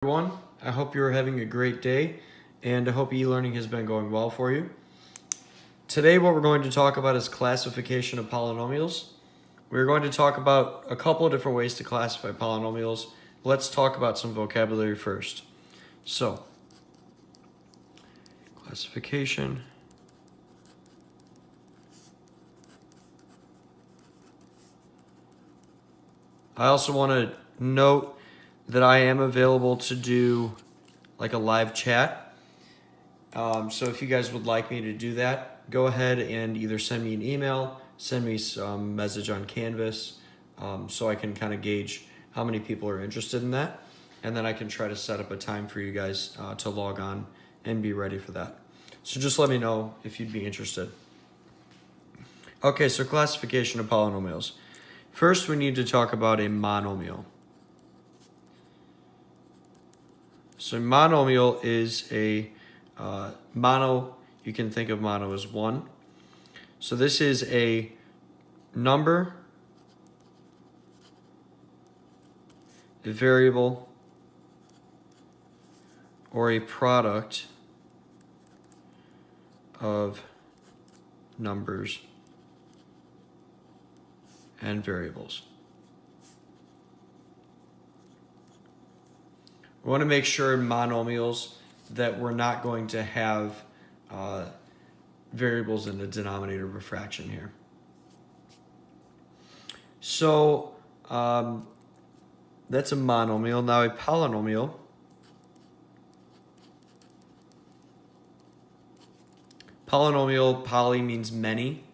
Everyone, I hope you're having a great day, and I hope e-learning has been going well for you. Today what we're going to talk about is classification of polynomials. We're going to talk about a couple of different ways to classify polynomials. Let's talk about some vocabulary first. So, classification. I also want to note that I am available to do like a live chat. So if you guys would like me to do that, go ahead and either send me an email, send me some message on Canvas, so I can kind of gauge how many people are interested in that. And then I can try to set up a time for you guys to log on and be ready for that. So just let me know if you'd be interested. Okay, so classification of polynomials. First, we need to talk about a monomial. So monomial is a mono, you can think of mono as one. So this is a number, a variable, or a product of numbers and variables. We want to make sure in monomials that we're not going to have variables in the denominator of a fraction here. So that's a monomial. Now a polynomial poly means many.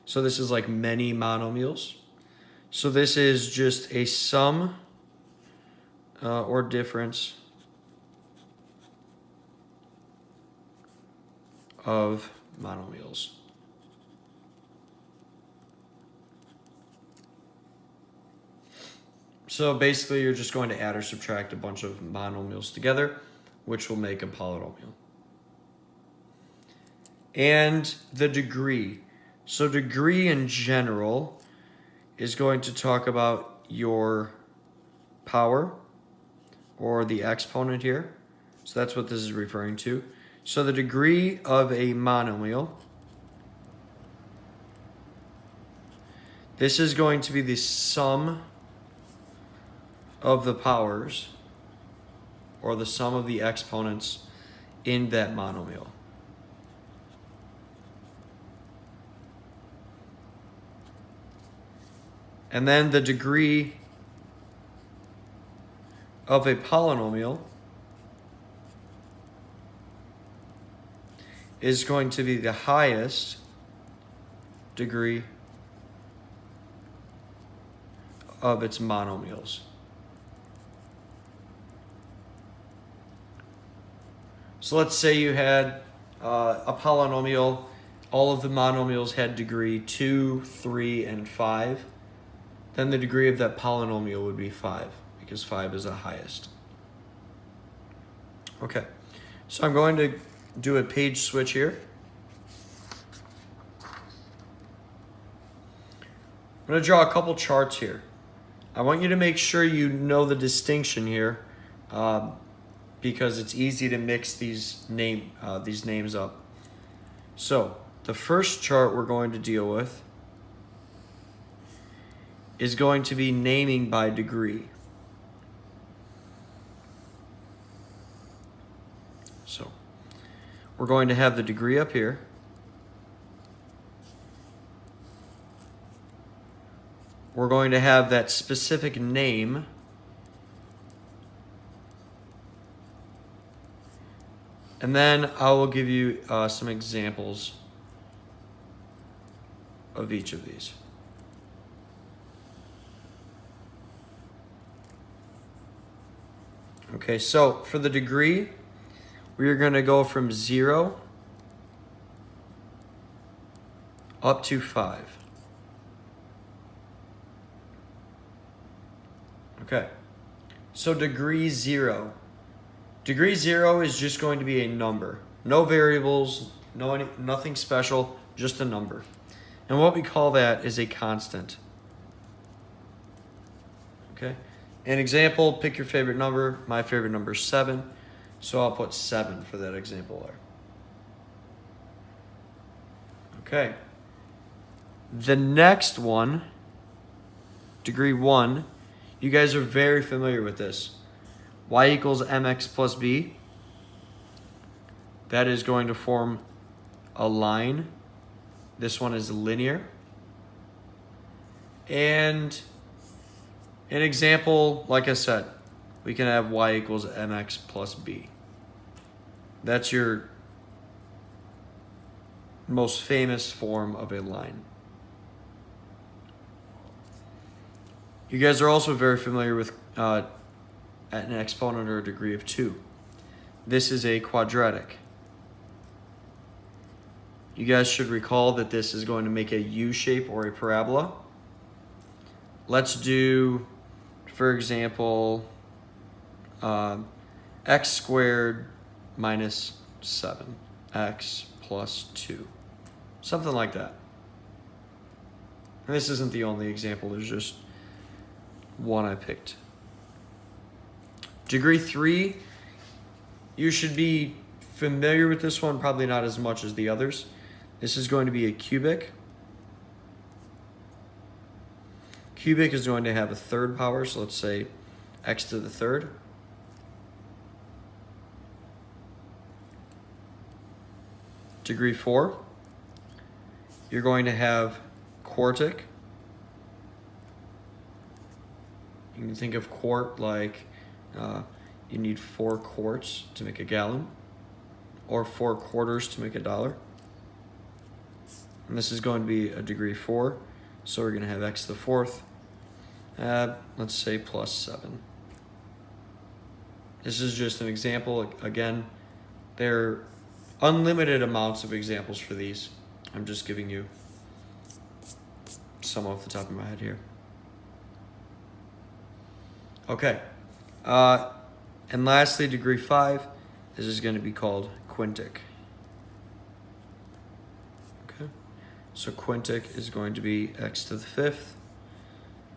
So this is like many monomials. So this is just a sum or difference of monomials. So basically you're just going to add or subtract a bunch of monomials together, which will make a polynomial. And the degree. So degree in general is going to talk about your power or the exponent here. So that's what this is referring to. So the degree of a monomial, this is going to be the sum of the powers or the sum of the exponents in that monomial. And then the degree of a polynomial is going to be the highest degree of its monomials. So let's say you had a polynomial, all of the monomials had degree 2, 3, and 5. Then the degree of that polynomial would be 5, because 5 is the highest. Okay, so I'm going to do a page switch here. I'm going to draw a couple charts here. I want you to make sure you know the distinction here, because it's easy to mix these names up. So the first chart we're going to deal with is going to be naming by degree. So we're going to have the degree up here. We're going to have that specific name. And then I will give you some examples of each of these. Okay, so for the degree, we are going to go from 0 up to 5. Okay, so degree 0. Degree 0 is just going to be a number. No variables, nothing special, just a number. And what we call that is a constant. Okay, An example, pick your favorite number. My favorite number is 7. So I'll put 7 for that example there. Okay. The next one, degree 1, you guys are very familiar with this. Y equals mx plus b. That is going to form a line. This one is linear. And an example, like I said, we can have y equals mx plus b. That's your most famous form of a line. You guys are also very familiar with an exponent or a degree of 2. This is a quadratic. You guys should recall that this is going to make a U shape or a parabola. Let's do, for example, x squared minus 7, x plus 2. Something like that. And this isn't the only example, there's just one I picked. Degree 3, you should be familiar with this one, probably not as much as the others. This is going to be a cubic. Cubic is going to have a third power, so let's say x to the third. Degree 4, you're going to have quartic. You can think of quart like you need 4 quarts to make a gallon, or 4 quarters to make a dollar. And this is going to be a degree 4, so we're going to have x to the fourth. Let's say plus 7. This is just an example. Again, there are unlimited amounts of examples for these. I'm just giving you some off the top of my head here. Okay. And lastly, degree 5. This is going to be called quintic. Okay. So quintic is going to be x to the 5th.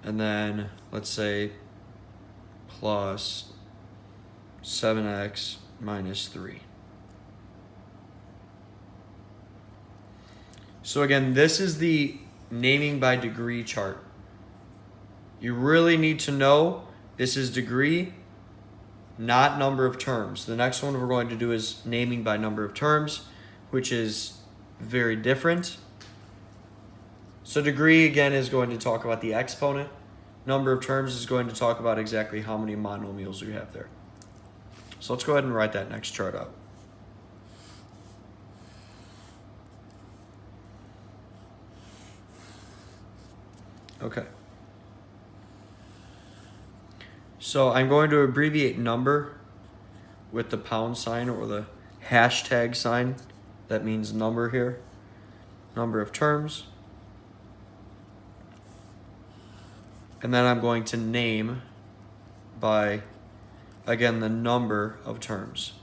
And then let's say plus 7x minus 3. So again, this is the naming by degree chart. You really need to know this is degree, not number of terms. The next one we're going to do is naming by number of terms, which is very different. So degree, again, is going to talk about the exponent. Number of terms is going to talk about exactly how many monomials you have there. So let's go ahead and write that next chart out. Okay. So I'm going to abbreviate number with the pound sign or the hashtag sign. That means number here. Number of terms. And then I'm going to name by, again, the number of terms.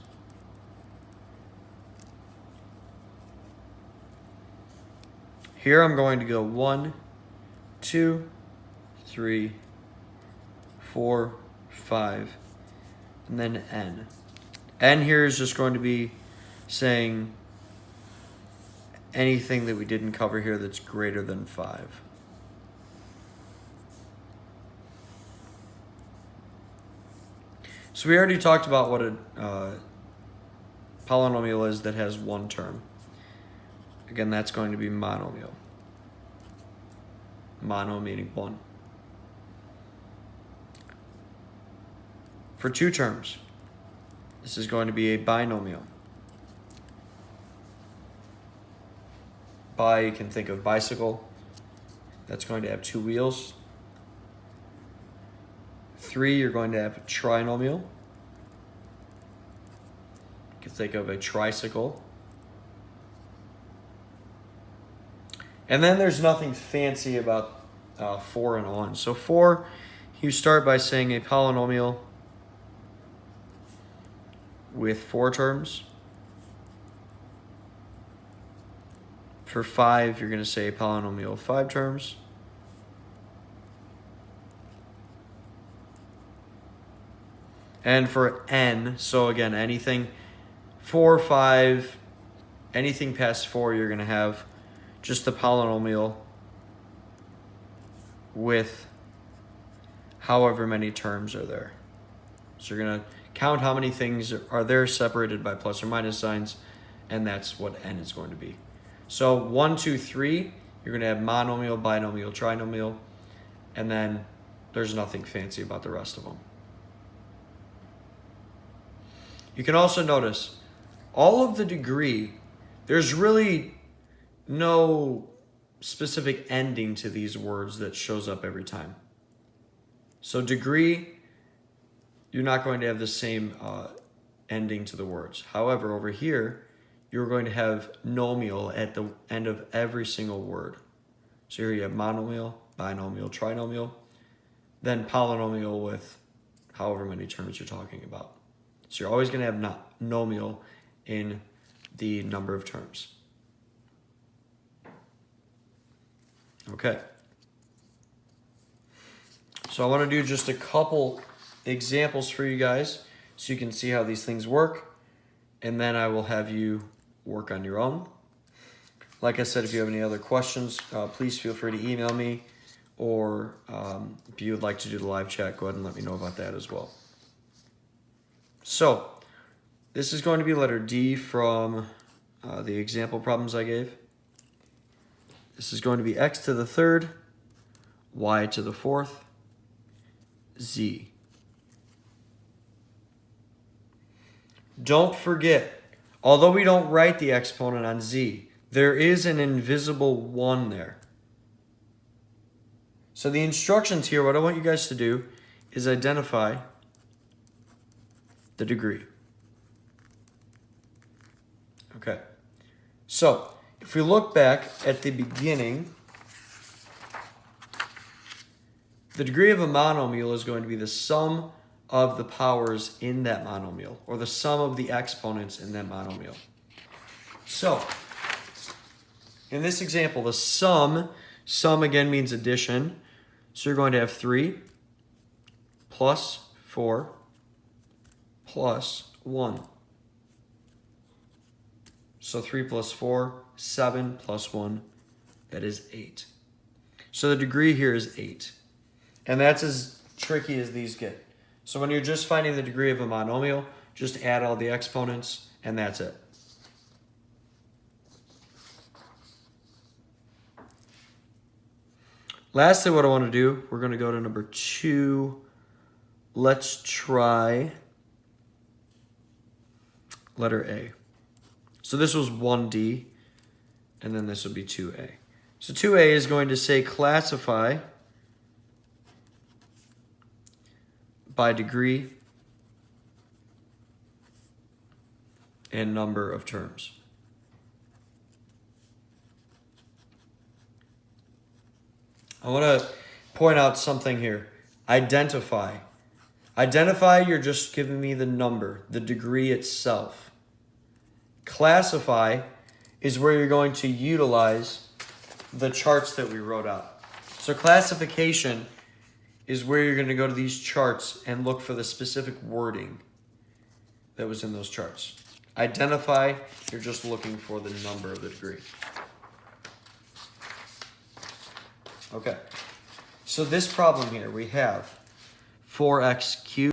Here I'm going to go 1, 2, 3, 4, 5, and then n. N here is just going to be saying anything that we didn't cover here that's greater than 5. So we already talked about what a polynomial is that has one term. Again, that's going to be monomial. Mono meaning one. For 2 terms, this is going to be a binomial. Bi, you can think of bicycle. That's going to have 2 wheels. 3, you're going to have a trinomial. You can think of a tricycle. And then there's nothing fancy about 4 and on. So 4, you start by saying a polynomial with 4 terms. For 5, you're going to say a polynomial of 5 terms. And for n, so again, anything 4, 5, anything past 4, you're going to have just the polynomial with however many terms are there. So you're going to count how many things are there separated by plus or minus signs, and that's what n is going to be. So 1, 2, 3, you're going to have monomial, binomial, trinomial, and then there's nothing fancy about the rest of them. You can also notice all of the degree, there's really no specific ending to these words that shows up every time. So degree, you're not going to have the same ending to the words. However, over here, you're going to have nomial at the end of every single word. So here you have monomial, binomial, trinomial, then polynomial with however many terms you're talking about. So you're always going to have nomial in the number of terms. Okay. So I want to do just a couple examples for you guys so you can see how these things work, and then I will have you work on your own. Like I said, if you have any other questions, please feel free to email me, or if you would like to do the live chat, go ahead and let me know about that as well. So this is going to be letter D from the example problems I gave. This is going to be x to the third, y to the fourth, z. Don't forget, although we don't write the exponent on z, there is an invisible 1 there. So the instructions here, what I want you guys to do is identify the degree. Okay. So if we look back at the beginning, the degree of a monomial is going to be the sum of the powers in that monomial, or the sum of the exponents in that monomial. So in this example, the sum again means addition. So you're going to have 3 plus 4 plus 1. So 3 plus 4, 7 plus 1, that is 8. So the degree here is 8. And that's as tricky as these get. So when you're just finding the degree of a monomial, just add all the exponents, and that's it. Lastly, what I want to do, we're going to go to number 2. Let's try letter A. So this was 1D, and then this would be 2A. So 2A is going to say classify by degree and number of terms. I want to point out something here. Identify. Identify, you're just giving me the number, the degree itself. Classify is where you're going to utilize the charts that we wrote out. So classification is where you're going to go to these charts and look for the specific wording that was in those charts. Identify, you're just looking for the number of the degree. Okay, so this problem here, we have 4x cubed